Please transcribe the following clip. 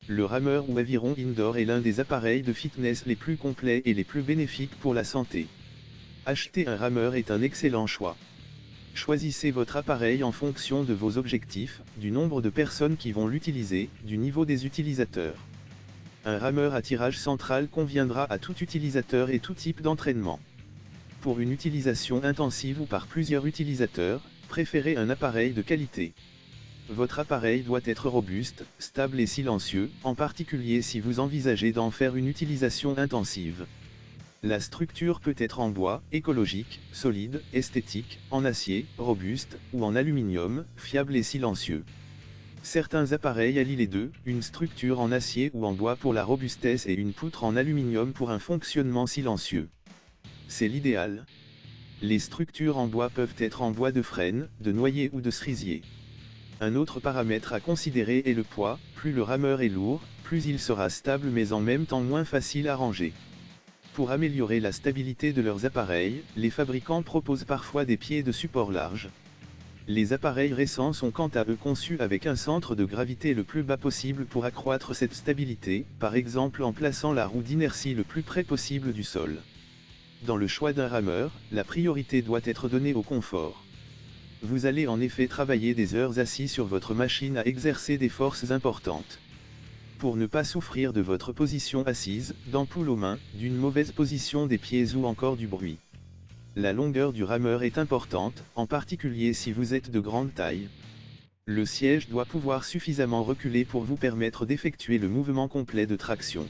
Le rameur ou aviron indoor est l'un des appareils de fitness les plus complets et les plus bénéfiques pour la santé. Acheter un rameur est un excellent choix. Choisissez votre appareil en fonction de vos objectifs, du nombre de personnes qui vont l'utiliser, du niveau des utilisateurs. Un rameur à tirage central conviendra à tout utilisateur et tout type d'entraînement. Pour une utilisation intensive ou par plusieurs utilisateurs, préférez un appareil de qualité. Votre appareil doit être robuste, stable et silencieux, en particulier si vous envisagez d'en faire une utilisation intensive. La structure peut être en bois, écologique, solide, esthétique, en acier, robuste, ou en aluminium, fiable et silencieux. Certains appareils allient les deux, une structure en acier ou en bois pour la robustesse et une poutre en aluminium pour un fonctionnement silencieux. C'est l'idéal. Les structures en bois peuvent être en bois de frêne, de noyer ou de cerisier. Un autre paramètre à considérer est le poids, plus le rameur est lourd, plus il sera stable mais en même temps moins facile à ranger. Pour améliorer la stabilité de leurs appareils, les fabricants proposent parfois des pieds de support large. Les appareils récents sont quant à eux conçus avec un centre de gravité le plus bas possible pour accroître cette stabilité, par exemple en plaçant la roue d'inertie le plus près possible du sol. Dans le choix d'un rameur, la priorité doit être donnée au confort. Vous allez en effet travailler des heures assis sur votre machine à exercer des forces importantes. Pour ne pas souffrir de votre position assise, d'ampoule aux mains, d'une mauvaise position des pieds ou encore du bruit. La longueur du rameur est importante, en particulier si vous êtes de grande taille. Le siège doit pouvoir suffisamment reculer pour vous permettre d'effectuer le mouvement complet de traction.